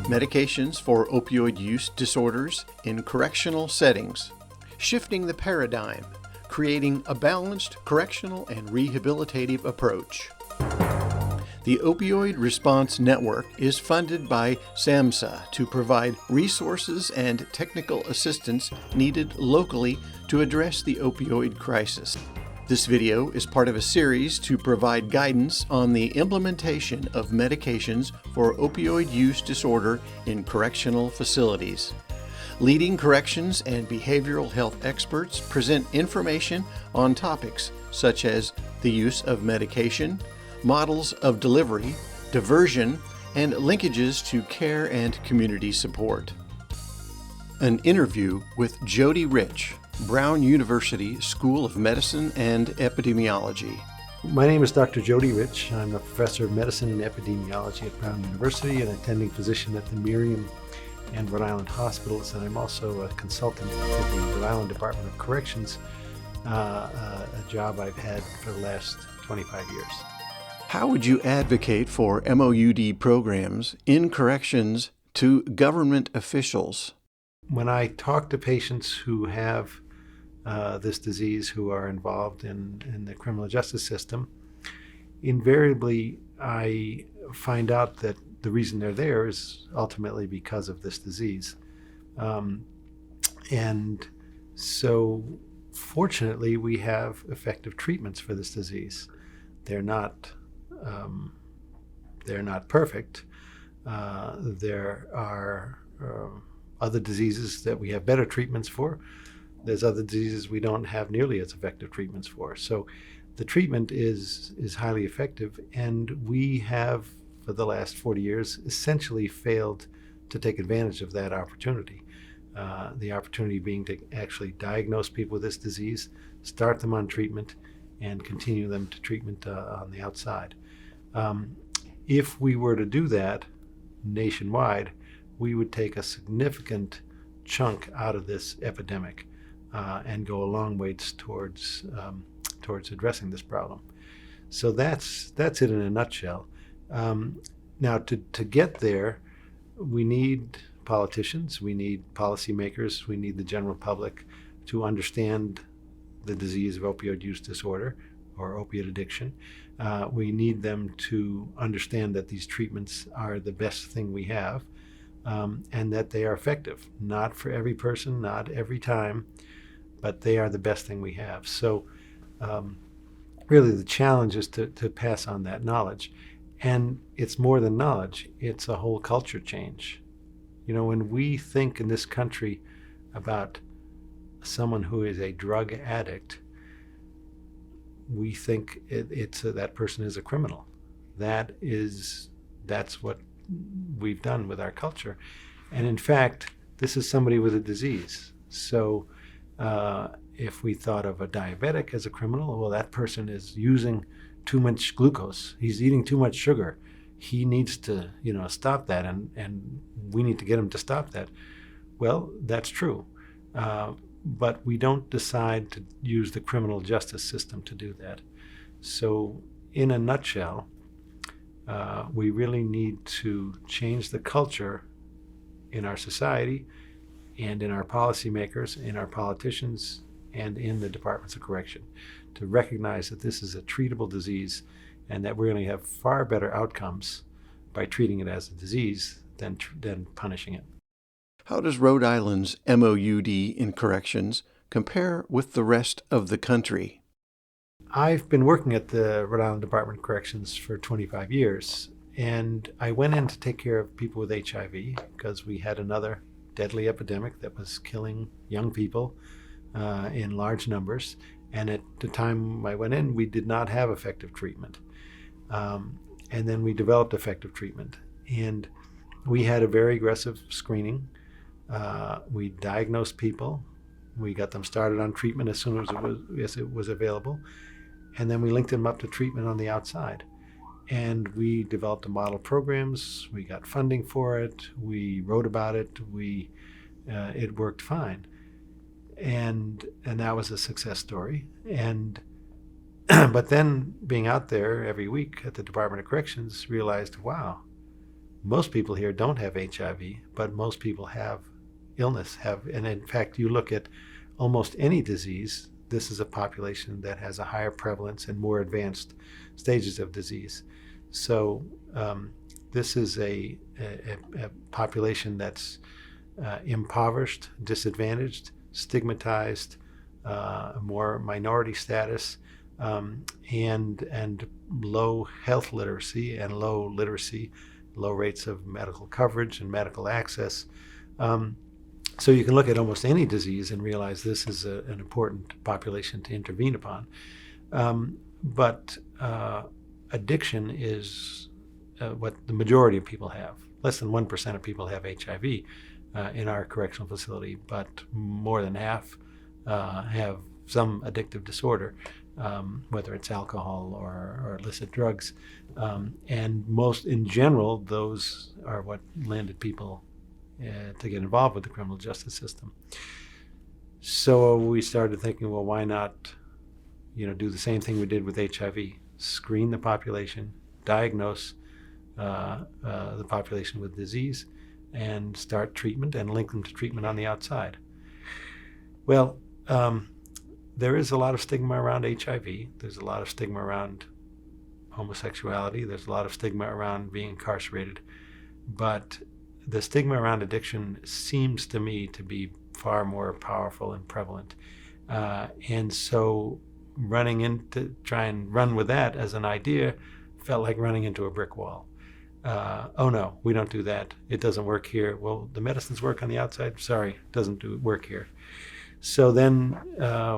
Medications for opioid use disorders in correctional settings. Shifting the paradigm, creating a balanced correctional and rehabilitative approach. The Opioid Response Network is funded by SAMHSA to provide resources and technical assistance needed locally to address the opioid crisis. This video is part of a series to provide guidance on the implementation of medications for opioid use disorder in correctional facilities. Leading corrections and behavioral health experts present information on topics such as the use of medication, models of delivery, diversion, and linkages to care and community support. An interview with Jody Rich, Brown University School of Medicine and Epidemiology. My name is Dr. Jody Rich. I'm a professor of medicine and epidemiology at Brown University and attending physician at the Miriam and Rhode Island hospitals, and I'm also a consultant to the Rhode Island Department of Corrections, a job I've had for the last 25 years. How would you advocate for MOUD programs in corrections to government officials? When I talk to patients who have this disease, who are involved in the criminal justice system, invariably I find out that the reason they're there is ultimately because of this disease. And so fortunately we have effective treatments for this disease. They're not perfect. There are other diseases that we have better treatments for. There's other diseases we don't have nearly as effective treatments for. So the treatment is highly effective, and we have, for the last 40 years, essentially failed to take advantage of that opportunity. The opportunity being to actually diagnose people with this disease, start them on treatment, and continue them to treatment on the outside. If we were to do that nationwide, we would take a significant chunk out of this epidemic and go a long ways towards addressing this problem. So that's it in a nutshell. Now, to get there, we need politicians, we need policymakers, we need the general public to understand the disease of opioid use disorder or opiate addiction. We need them to understand that these treatments are the best thing we have, and that they are effective. Not for every person, not every time, but they are the best thing we have. So really the challenge is to pass on that knowledge. And it's more than knowledge, it's a whole culture change. You know, when we think in this country about someone who is a drug addict, we think that person is a criminal. That's what we've done with our culture. And in fact, this is somebody with a disease. So if we thought of a diabetic as a criminal, well, that person is using too much glucose. He's eating too much sugar. He needs to, stop that, and we need to get him to stop that. Well, that's true. But we don't decide to use the criminal justice system to do that. So in a nutshell, we really need to change the culture in our society and in our policymakers, in our politicians, and in the departments of correction to recognize that this is a treatable disease and that we're going to have far better outcomes by treating it as a disease than punishing it. How does Rhode Island's MOUD in corrections compare with the rest of the country? I've been working at the Rhode Island Department of Corrections for 25 years, and I went in to take care of people with HIV because we had another deadly epidemic that was killing young people in large numbers. And at the time I went in, we did not have effective treatment. And then we developed effective treatment. And we had a very aggressive screening. We diagnosed people. We got them started on treatment as soon as it was available. And then we linked them up to treatment on the outside. And we developed a model programs. We got funding for it. We wrote about it. It worked fine. And that was a success story. And but then being out there every week at the Department of Corrections, realized, wow, Most people here don't have HIV, but most people have illness, and in fact, you look at almost any disease, this is a population that has a higher prevalence and more advanced stages of disease. So this is a population that's impoverished, disadvantaged, stigmatized, more minority status, and low health literacy and low literacy, low rates of medical coverage and medical access. So you can look at almost any disease and realize this is an important population to intervene upon. But addiction is what the majority of people have. Less than 1% of people have HIV in our correctional facility, but more than half have some addictive disorder, whether it's alcohol or illicit drugs. And most, in general, those are what landed people to get involved with the criminal justice system. So we started thinking, well, why not, do the same thing we did with HIV, screen the population, diagnose the population with disease, and start treatment and link them to treatment on the outside. Well, there is a lot of stigma around HIV. There's a lot of stigma around homosexuality. There's a lot of stigma around being incarcerated. But the stigma around addiction seems to me to be far more powerful and prevalent. And so running in to try and run with that as an idea felt like running into a brick wall. Oh no, we don't do that. It doesn't work here. Well, the medicines work on the outside. Sorry, it doesn't work here. So then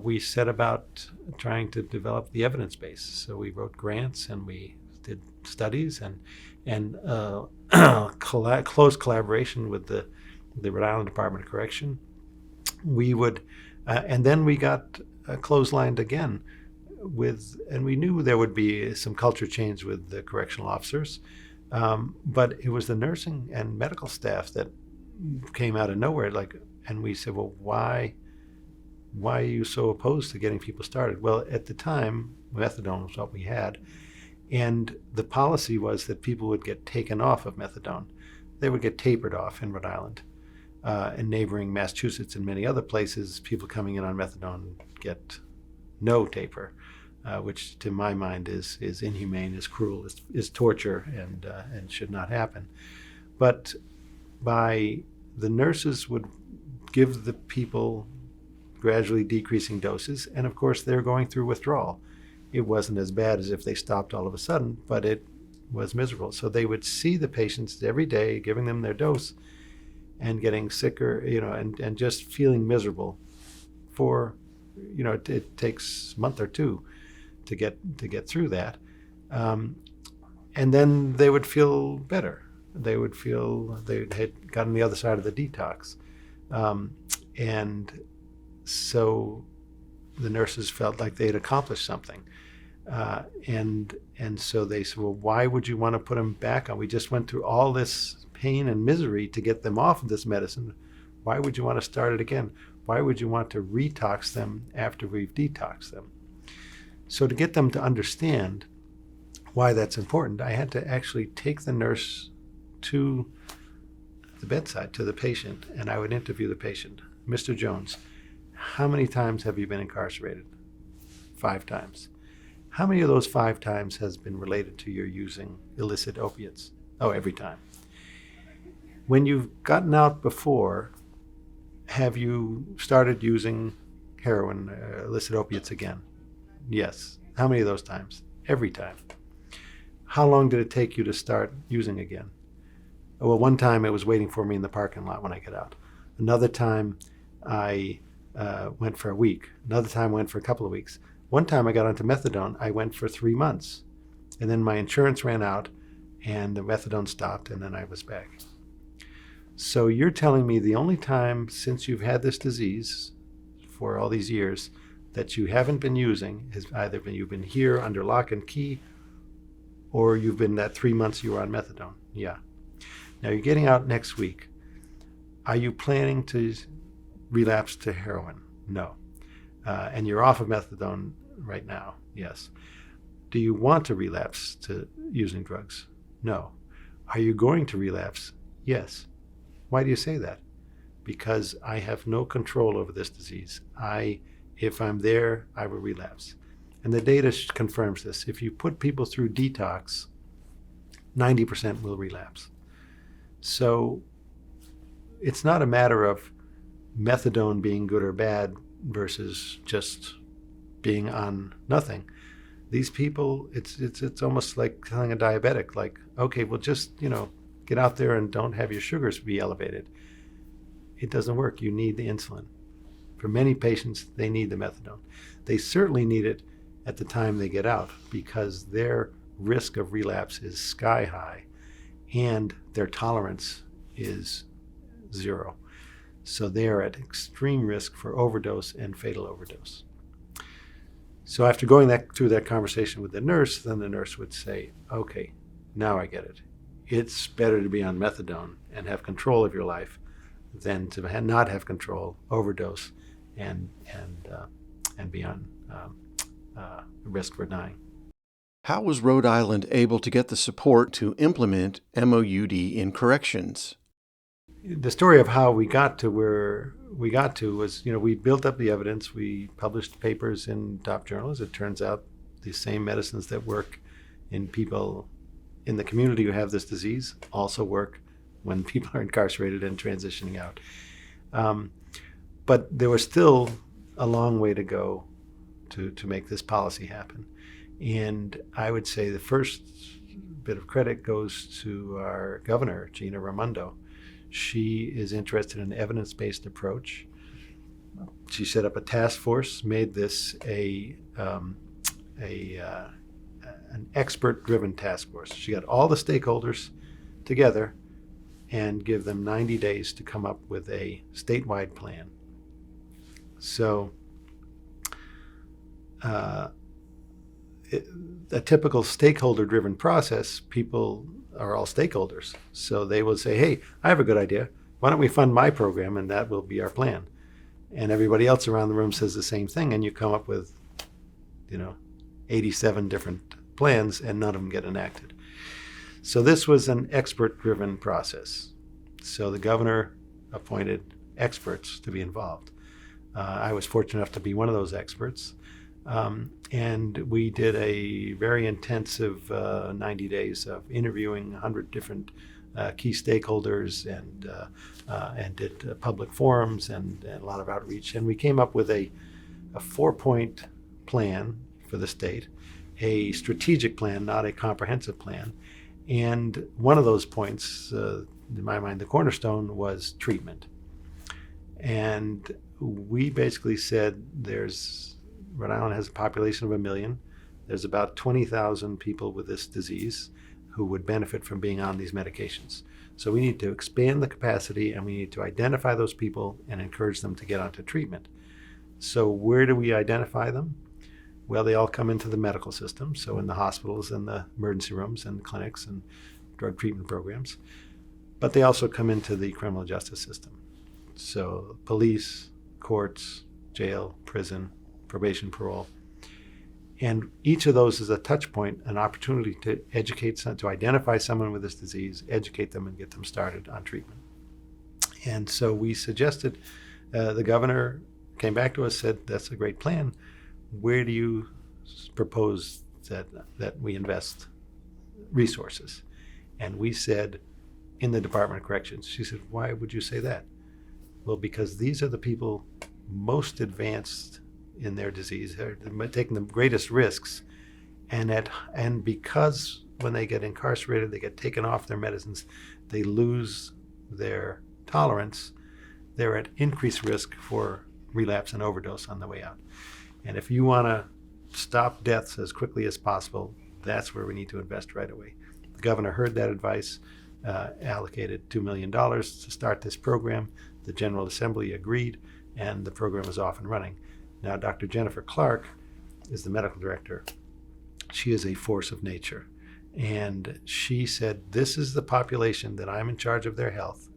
we set about trying to develop the evidence base. So we wrote grants and we did studies and close collaboration with the Rhode Island Department of Correction. We would, and then we got clotheslined again and we knew there would be some culture change with the correctional officers, but it was the nursing and medical staff that came out of nowhere. And we said, well, why are you so opposed to getting people started? Well, at the time, methadone was what we had. And the policy was that people would get taken off of methadone. They would get tapered off in Rhode Island. In neighboring Massachusetts and many other places, people coming in on methadone get no taper, which to my mind is inhumane, is cruel, is torture, and should not happen. But the nurses would give the people gradually decreasing doses, and of course they're going through withdrawal. It wasn't as bad as if they stopped all of a sudden, but it was miserable. So they would see the patients every day, giving them their dose, and getting sicker, and just feeling miserable for, it takes a month or two to get through that. And then they would feel better. They would feel they had gotten the other side of the detox. And so the nurses felt like they had accomplished something. And so they said, well, why would you want to put them back on? We just went through all this pain and misery to get them off of this medicine. Why would you want to start it again? Why would you want to retox them after we've detoxed them? So to get them to understand why that's important, I had to actually take the nurse to the bedside, to the patient, and I would interview the patient. Mr. Jones, how many times have you been incarcerated? 5 times. How many of those 5 times has been related to your using illicit opiates? Oh, every time. When you've gotten out before, have you started using heroin, illicit opiates again? Yes. How many of those times? Every time. How long did it take you to start using again? Well, one time it was waiting for me in the parking lot when I got out. Another time I went for a week. Another time I went for a couple of weeks. One time I got onto methadone, I went for 3 months. And then my insurance ran out and the methadone stopped and then I was back. So you're telling me the only time since you've had this disease for all these years that you haven't been using has either been you've been here under lock and key or you've been that 3 months you were on methadone. Yeah. Now you're getting out next week. Are you planning to relapse to heroin? No. And you're off of methadone right now? Yes. Do you want to relapse to using drugs? No. Are you going to relapse? Yes. Why do you say that? Because I have no control over this disease. If I'm there, I will relapse. And the data confirms this. If you put people through detox, 90% will relapse. So it's not a matter of methadone being good or bad versus just being on nothing. These people, it's almost like telling a diabetic, like, okay, well, just, get out there and don't have your sugars be elevated. It doesn't work. You need the insulin. For many patients, they need the methadone. They certainly need it at the time they get out because their risk of relapse is sky high and their tolerance is 0. So they are at extreme risk for overdose and fatal overdose. So after going through that conversation with the nurse, then the nurse would say, okay, now I get it. It's better to be on methadone and have control of your life than to not have control, overdose, and be on risk for dying. How was Rhode Island able to get the support to implement MOUD in corrections? The story of how we got to where we got to was, we built up the evidence. We published papers in top journals. It turns out the same medicines that work in people in the community who have this disease also work when people are incarcerated and transitioning out. But there was still a long way to go to make this policy happen. And I would say the first bit of credit goes to our governor, Gina Raimondo. She is interested in an evidence-based approach. She set up a task force, made this an expert-driven task force. She got all the stakeholders together and give them 90 days to come up with a statewide plan. So a typical stakeholder-driven process, people are all stakeholders. So they will say, hey, I have a good idea. Why don't we fund my program and that will be our plan? And everybody else around the room says the same thing, and you come up with, 87 different plans and none of them get enacted. So this was an expert-driven process. So the governor appointed experts to be involved. I was fortunate enough to be one of those experts. And we did a very intensive 90 days of interviewing 100 different key stakeholders and did public forums and a lot of outreach. And we came up with a 4-point plan for the state, a strategic plan, not a comprehensive plan. And one of those points, in my mind, the cornerstone was treatment. And we basically said Rhode Island has a population of 1 million. There's about 20,000 people with this disease who would benefit from being on these medications. So we need to expand the capacity and we need to identify those people and encourage them to get onto treatment. So where do we identify them? Well, they all come into the medical system, so in the hospitals and the emergency rooms and clinics and drug treatment programs. But they also come into the criminal justice system. So police, courts, jail, prison, probation, parole. And each of those is a touch point, an opportunity to to identify someone with this disease, educate them, and get them started on treatment. And so we suggested, the governor came back to us, said, that's a great plan. Where do you propose that we invest resources? And we said, in the Department of Corrections. She said, why would you say that? Well, because these are the people most advanced in their disease. They're taking the greatest risks. And because when they get incarcerated, they get taken off their medicines, they lose their tolerance, they're at increased risk for relapse and overdose on the way out. And if you want to stop deaths as quickly as possible, that's where we need to invest right away. The governor heard that advice, allocated $2 million to start this program. The General Assembly agreed, and the program is off and running. Now, Dr. Jennifer Clark is the medical director. She is a force of nature. And she said, this is the population that I'm in charge of their health.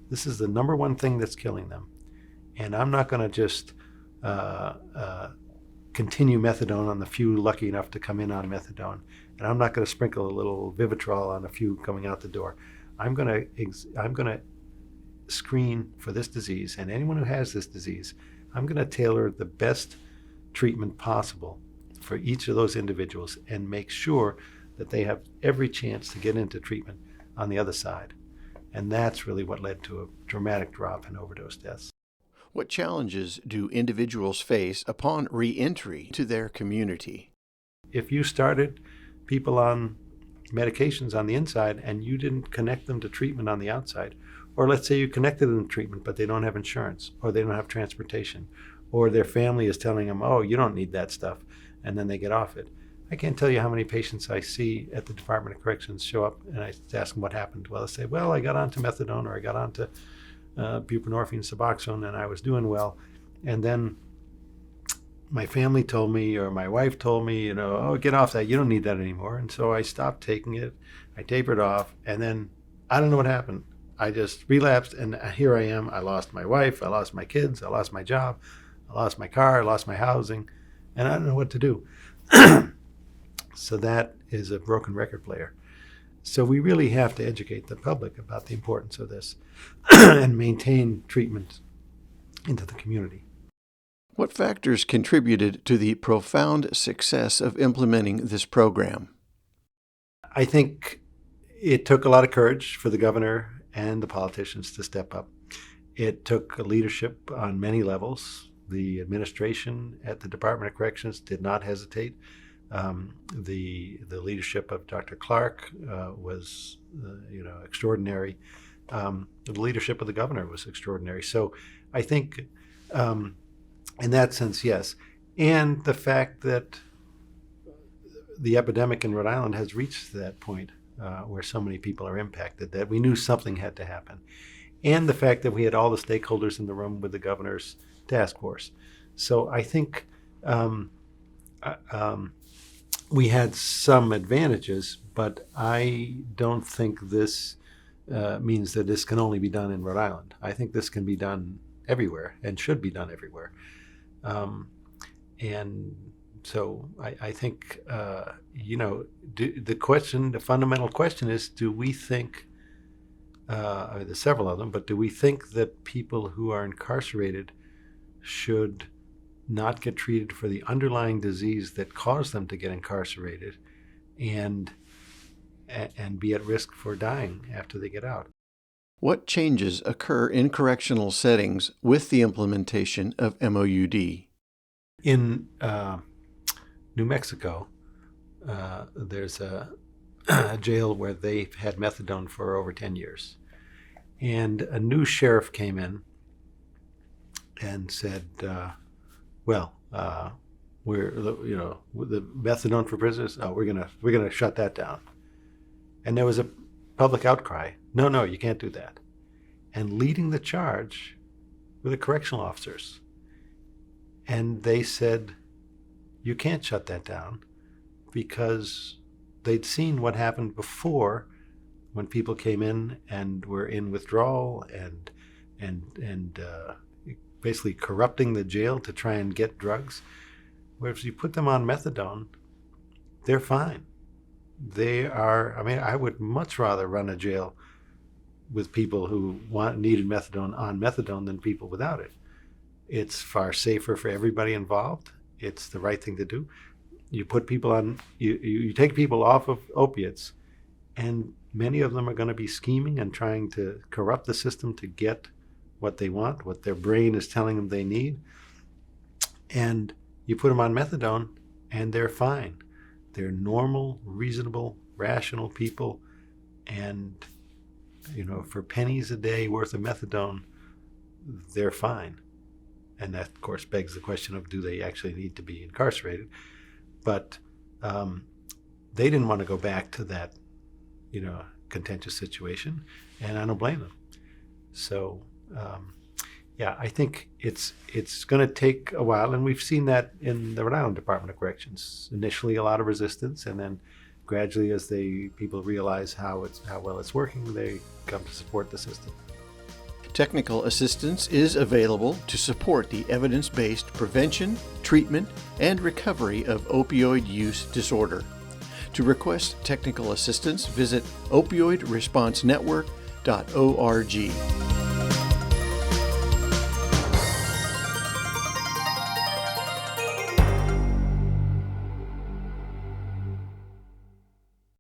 This is the number one thing that's killing them. And I'm not going to just continue methadone on the few lucky enough to come in on methadone and I'm not going to sprinkle a little Vivitrol on a few coming out the door. I'm going to screen for this disease, and anyone who has this disease, I'm going to tailor the best treatment possible for each of those individuals and make sure that they have every chance to get into treatment on the other side. And that's really what led to a dramatic drop in overdose deaths. What challenges do individuals face upon reentry to their community? If you started people on medications on the inside and you didn't connect them to treatment on the outside, or let's say you connected them to treatment but they don't have insurance, or they don't have transportation, or their family is telling them, oh, you don't need that stuff, and then they get off it. I can't tell you how many patients I see at the Department of Corrections show up and I ask them what happened. Well, they say, well, I got onto methadone, or I got onto buprenorphine, Suboxone, and I was doing well. And then my family told me, or my wife told me, oh, get off that. You don't need that anymore. And so I stopped taking it. I tapered off. And then I don't know what happened. I just relapsed, and here I am. I lost my wife. I lost my kids. I lost my job. I lost my car. I lost my housing. And I don't know what to do. So that is a broken record player. So we really have to educate the public about the importance of this and maintain treatment into the community. What factors contributed to the profound success of implementing this program? I think it took a lot of courage for the governor and the politicians to step up. It took leadership on many levels. The administration at the Department of Corrections did not hesitate. The leadership of Dr. Clark was extraordinary. The leadership of the governor was extraordinary. So I think in that sense, yes. And the fact that the epidemic in Rhode Island has reached that point where so many people are impacted, that we knew something had to happen. And the fact that we had all the stakeholders in the room with the governor's task force. So I think we had some advantages, but I don't think this means that this can only be done in Rhode Island. I think this can be done everywhere and should be done everywhere. And so I think, the fundamental question is, do we think, there's several of them, but do we think that people who are incarcerated should not get treated for the underlying disease that caused them to get incarcerated and be at risk for dying after they get out? What changes occur in correctional settings with the implementation of MOUD? In New Mexico, there's a jail where they've had methadone for over 10 years. And a new sheriff came in and said, we're the methadone for prisoners, we're gonna shut that down. And there was a public outcry. No, you can't do that. And leading the charge were the correctional officers. And they said, you can't shut that down, because they'd seen what happened before when people came in and were in withdrawal and basically corrupting the jail to try and get drugs. Whereas you put them on methadone, they're fine. I would much rather run a jail with people who needed methadone on methadone than people without it. It's far safer for everybody involved. It's the right thing to do. You put people on, you take people off of opiates, and many of them are going to be scheming and trying to corrupt the system to get what they want, what their brain is telling them they need. And you put them on methadone and they're fine. They're normal, reasonable, rational people. And, for pennies a day worth of methadone, they're fine. And that, of course, begs the question of, do they actually need to be incarcerated? But they didn't want to go back to that, contentious situation, and I don't blame them. So, I think it's going to take a while, and we've seen that in the Rhode Island Department of Corrections. Initially, a lot of resistance, and then gradually, as people realize how well it's working, they come to support the system. Technical assistance is available to support the evidence-based prevention, treatment, and recovery of opioid use disorder. To request technical assistance, visit opioidresponsenetwork.org.